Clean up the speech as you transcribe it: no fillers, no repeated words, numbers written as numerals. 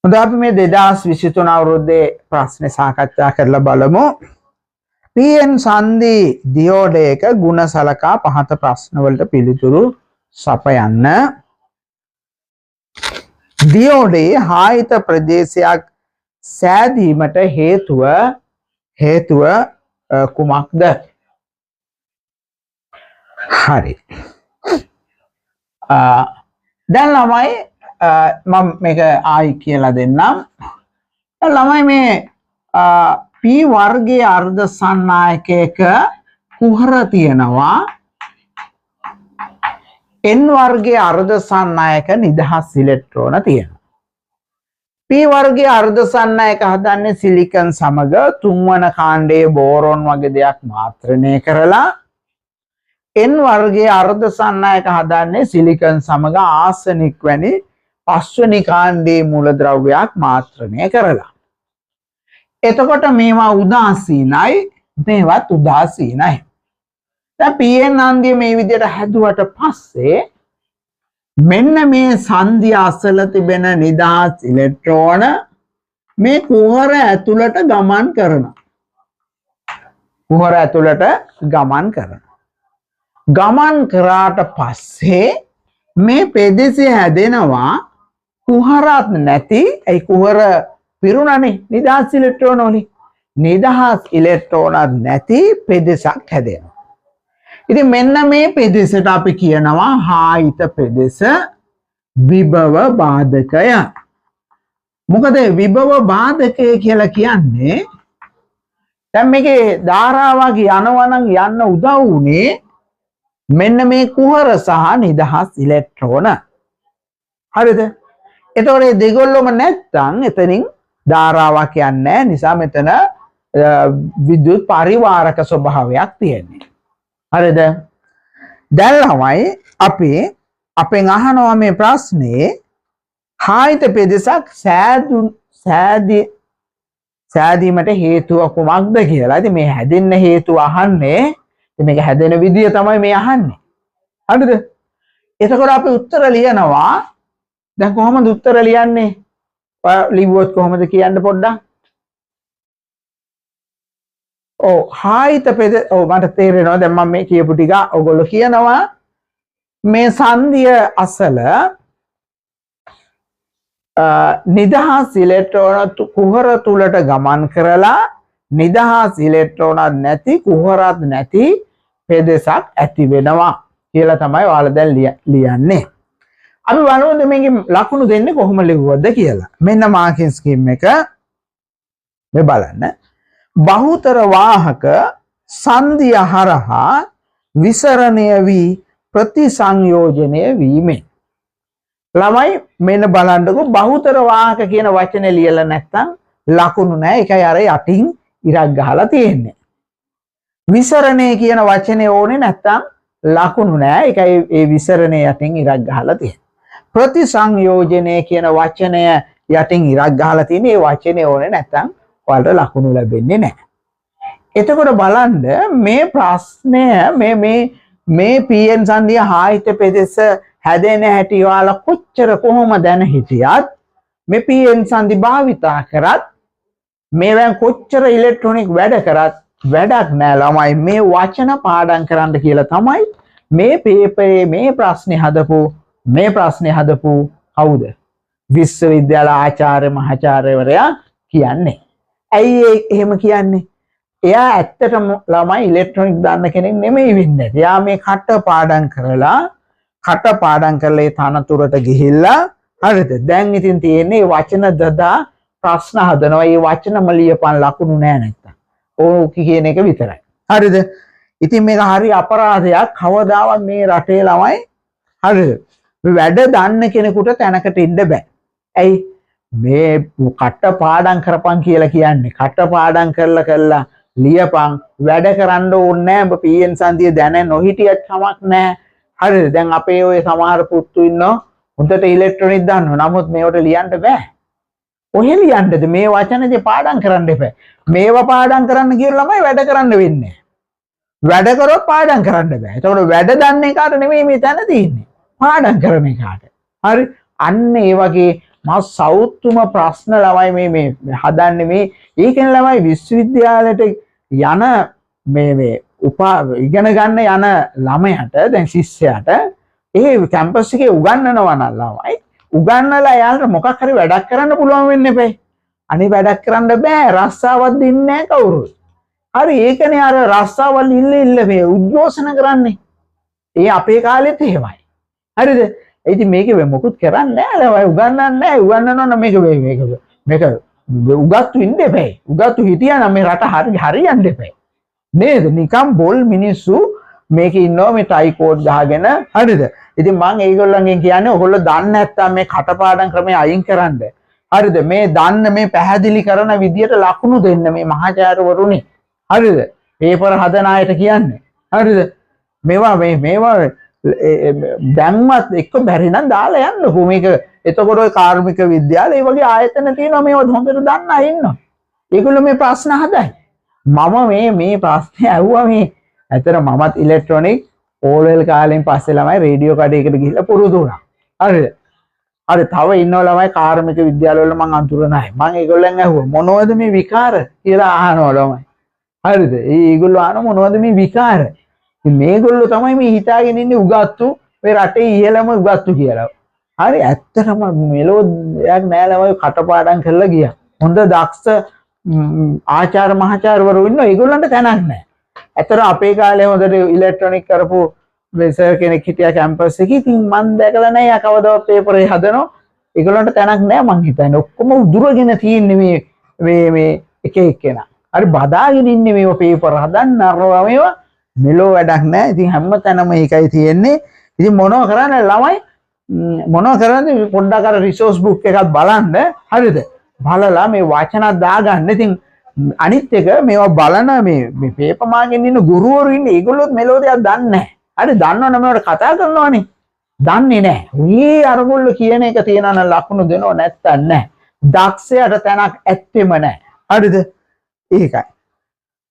හොඳ අපි මේ 2023 අවුරුද්දේ ප්‍රශ්න සාකච්ඡා කරලා බලමු. PN සංදි දියෝඩයක ಗುಣ සලකා පහත ප්‍රශ්න වලට පිළිතුරු සපයන්න. දියෝඩේ හායිත ප්‍රදේශයක් සෑදීමට හේතුව කුමක්ද? හරි. දැන් ළමයි මම මේක ආයි කියලා දෙන්නම්. ළමයි මේ P වර්ගයේ අර්ධ සන්නායකයක කුහර තියෙනවා. N වර්ගයේ අර්ධ සන්නායක නිදහස් ඉලෙක්ට්‍රෝන තියෙනවා. P වර්ගයේ අර්ධ සන්නායක හදන්නේ සිලිකන් සමග තුන්වන කාණ්ඩයේ බෝරොන් වගේ දෙයක් මාත්‍රණය කරලා N වර්ගයේ අර්ධ සන්නායක හදන්නේ සිලිකන් සමග ආසනික් වැනි පස්වෙනි කාණ්ඩයේ මූලද්‍රව්‍යයක් මාත්‍රණය කරලා. එතකොට මේවා උදාසීනයි, මේවත් උදාසීනයි. දැන් PN හන්දිය මේ විදිහට හැදුවට පස්සේ මෙන්න මේ සංධිය අසල තිබෙන නිදහස් ඉලෙක්ට්‍රෝන මේ කුහර ඇතුළට ගමන් කරනවා. කුහර ඇතුළට ගමන් කරනවා. ගමන් කරාට පස්සේ මේ පෙදෙසේ හැදෙනවා කුහරත් නැති, ඒ කුහර පිරුණනේ නිදහස් ඉලෙක්ට්‍රෝන වලින්. නිදහස් ඉලෙක්ට්‍රෝනත් නැති පෙදෙසක් හැදෙනවා. ඉතින් මෙන්න මේ පෙදෙසට අපි කියනවා හායිත පෙදෙස විභව බාධකය. මොකද විභව බාධකය කියලා කියන්නේ දැන් මේකේ ධාරාවක් යනවා නම් යන්න උදව් වුනේ මෙන්න මේ කුහර සහ නිදහස් ඉලෙක්ට්‍රෝන. හරිද? එතකොට මේ දෙගොල්ලොම නැත්තම් එතනින් ධාරාවක් යන්නේ නැහැ. නිසා මෙතන විද්‍යුත් පරිවාරක ස්වභාවයක් තියෙන්නේ. හරිද? දැන් ළමයි අපි අපෙන් අහනවා මේ ප්‍රශ්නේ හායිත පෙදෙසක් සෑදීමට හේතුව කුමක්ද කියලා. ඉතින් මේ හැදෙන්න හේතුව අහන්නේ. ඉතින් මේක හැදෙන විදිය තමයි මේ අහන්නේ. හරිද? එතකොට අපි උත්තර ලියනවා. දැන් කොහොමද උත්තර ලියන්නේ? ලිව්වොත් කොහොමද කියන්න පොඩ්ඩක්? හායිත පෙද මට තේරෙනවා දැන් මම මේ කියපු ටික ඔයගොල්ලෝ කියනවා මේ සංධිය අසල නිදහස් ඉලෙක්ට්‍රෝන කුහර තුලට ගමන් කරලා නිදහස් ඉලෙක්ට්‍රෝනත් නැති කුහරත් නැති පෙදෙසක් ඇති වෙනවා කියලා තමයි ඔයාලා දැන් ලියන්නේ. අපි බලමු මේකේ ලකුණු දෙන්නේ කොහොම ලිව්වද කියලා. මෙන්න මාකින් ස්කීම් එක මේ බලන්න. බහුතර වාහක සංධිය හරහා විසරණය වී ප්‍රතිසංයෝජනය වීමෙන්. ළමයි මෙන්න බලන්නකො බහුතර වාහක කියන වචනේ ලියලා නැත්නම් ලකුණු නැහැ. ඒකයි අර යටින් ඉරක් ගහලා තියෙන්නේ. විසරණය කියන වචනේ ඕනේ නැත්නම් ලකුණු නැහැ. ඒකයි ඒ විසරණය යටින් ඉරක් ගහලා තියෙන්නේ. ප්‍රතිසංයෝජනය කියන වචනය යටින් ඉරක් ගහලා තියෙන්නේ. ඒ වචනේ ඕනේ නැත්නම් ඔයාලට ලකුණු ලැබෙන්නේ නැහැ. එතකොට බලන්න මේ ප්‍රශ්නය මේ PN සංධිය හායිත පෙදෙස හැදෙන හැටි ඔයාලා කොච්චර කොහොම දැන හිටියත් මේ PN සංධි භාවිතා කරත් මේවෙන් කොච්චර ඉලෙක්ට්‍රොනික වැඩ කරත් වැඩක් නෑ ළමයි. මේ වචන පාඩම් කරන්න කියලා තමයි මේ පේපරේ මේ ප්‍රශ්නේ හදපු කවුද? විශ්වවිද්‍යාල ආචාර්ය මහාචාර්යවරයා කියන්නේ. ඇයි එහෙම කියන්නේ? එයා ඇත්තටම ළමයි ඉලෙක්ට්‍රොනික දන්න කෙනෙක් නෙමෙයි වෙන්නේ. එයා මේ කට පාඩම් කරලා ඒ තනතුරට ගිහිල්ලා හරිද? දැන් ඉතින් තියෙන්නේ වචන දදා ප්‍රශ්න හදනවා. මේ වචනම ලියපන් ලකුණු නෑ නැත්තම්. ඕක කියන එක විතරයි. හරිද? ඉතින් මේක හරි අපරාධයක්. කවදාවත් මේ රටේ ළමයි හරිද? වැඩ දන්න කෙනෙකුට තැනකට ඉන්න බෑ. ඇයි? මේ කට පාඩම් කරපන් කියලා කියන්නේ. කට පාඩම් කරලා ලියපන් වැඩ කරන්න ඕනේ නැහැ. ඔබ PN සංධිය දැන නොහිටියත් කමක් නැහැ. හරිද? දැන් අපේ ඔය සමහර පුත්තු ඉන්නවා හොඳට ඉලෙක්ට්‍රොනික දන්නවා. නමුත් මේවට ලියන්න බෑ. ඔහෙ ලියන්නද මේ වචනේදී පාඩම් කරන්න එපා. මේවා පාඩම් කරන්න කියලා ළමයි වැඩ කරන්න වෙන්නේ. වැඩ කරොත් පාඩම් කරන්න බෑ. ඒතකොට වැඩ දන්න එකාට නෙමෙයි මේ තැන තියෙන්නේ. පාඩම් කරන එකාට. හරි? අන්න ඒ වගේ මා සෞතුම ප්‍රශ්න ළමයි මේ හදන්නේ මේ ඒකෙන් ළමයි විශ්වවිද්‍යාලයට යන මේ ඉගෙන ගන්න යන ළමයට දැන් ශිෂ්‍යයාට ඒ කැම්පස් එකේ උගන්වනවා නම් ළමයි උගන්වලා එයාලට මොකක් හරි වැඩක් කරන්න පුළුවන් වෙන්න එපේ. අනේ වැඩක් කරන්න බෑ රස්සාවක් දෙන්නේ නැහැ කවුරුත්. හරි ඒකනේ අර රස්සාවල් ඉල්ල මේ උද්ඝෝෂණ කරන්නේ. ඒ අපේ කාලෙත් එහෙමයි. හරිද? ඉතින් මේකේ මොකුත් කරන්නේ නැහැ ළමයි උගන්වන්නේ නැහැ උගන්වනවා නම් මේක උගත්තු ඉන්න එපේ. උගත්තු හිටියා නම් මේ රට හරියන්න එපේ. නේද? නිකම් බොල් මිනිස්සු මේකේ ඉන්නවා මේ ටයි කෝඩ් ගහගෙන හරිද? ඉතින් මම ඒගොල්ලන්ගෙන් කියන්නේ ඔයගොල්ලෝ දන්නේ නැත්තම් මේ කටපාඩම් ක්‍රමය අයින් කරන්න. හරිද? මේ දන්න මේ පැහැදිලි කරන විදියට ලකුණු දෙන්න මේ මහාචාර්යවරුනි. හරිද? පේපර් හදන අයට කියන්නේ. හරිද? මේවා දැන්වත් එක්ක බැරි නම් දාලා යන්නකෝ මේක. එතකොට ඔය කාර්මික විද්‍යාල ඒ වගේ ආයතන තියෙනවා මේවා හොඳට දන්න අය ඉන්නවා. ඒගොල්ලෝ මේ ප්‍රශ්න හදයි. මම මේ ප්‍රශ්නේ ඇහුවා මේ ඇතර මමත් ඉලෙක්ට්‍රොනික ඕලෙල් කාලෙන් පස්සේ ළමයි රේඩියෝ කඩේකට ගිහිල්ලා පුරුදු වුණා. හරිද? හරි තව ඉන්නව ළමයි කාර්මික විද්‍යාලවල මං අඳුරන අය. මං ඒගොල්ලන් ඇහුවා මොනවද මේ විකාර කියලා අහනවා ළමයි. හරිද? ඒගොල්ලෝ අහන මොනවද මේ විකාර? ඉතින් මේගොල්ලෝ තමයි මේ හිතාගෙන ඉන්නේ උගත්තු මේ රටේ ඉහළම උගත්තු කියලා. හරි ඇත්තටම මෙලෝඩියක් නෑ ළමයි කටපාඩම් කරලා ගියා. හොඳ දක්ෂ ආචාර්ය මහාචාර්යවරු ඉන්නවා ඒගොල්ලන්ට තැනක් නෑ. ඇත්තට අපේ කාලේ හොඳට ඉලෙක්ට්‍රොනික කරපු සර් කෙනෙක් හිටියා කැම්පස් එකේ. ඉතින් මම දැකලා නෑ කවදාවත් පේපරේ හදනවා. ඒගොල්ලන්ට තැනක් නෑ මං හිතන්නේ. ඔක්කොම උදුරගෙන තියෙන්නේ මේ එක එක්කෙනා. හරි බදාගෙන ඉන්නේ මේව පේපර් හදන්න අරවා මේවා මෙලෝ වැඩක් නෑ. ඉතින් හැමතැනම ඒකයි තියෙන්නේ. ඉතින් මොනව කරන්නේ ළමයි මොනව කරන්නේ පොඩ්ඩක් අර රිසෝස් බුක් එකක් බලන්න. හරිද? බලලා මේ වචන දාගන්න. ඉතින් අනිත් එක මේවා බලන මේ පේපර් මාගෙන් ඉන්න ගුරුවරු ඉන්නේ ඒගොල්ලොත් මෙලෝඩියක් දන්නේ නැහැ. හරි දන්නවනේ මේවට කතා කරනවානේ. දන්නේ නැහැ. උයි අරගොල්ලෝ කියන එක තියනවා නම් ලකුණු දෙනව නැත්තම් නැහැ. දක්ෂයට තැනක් ඇත්තෙම නැහැ. හරිද? ඒකයි.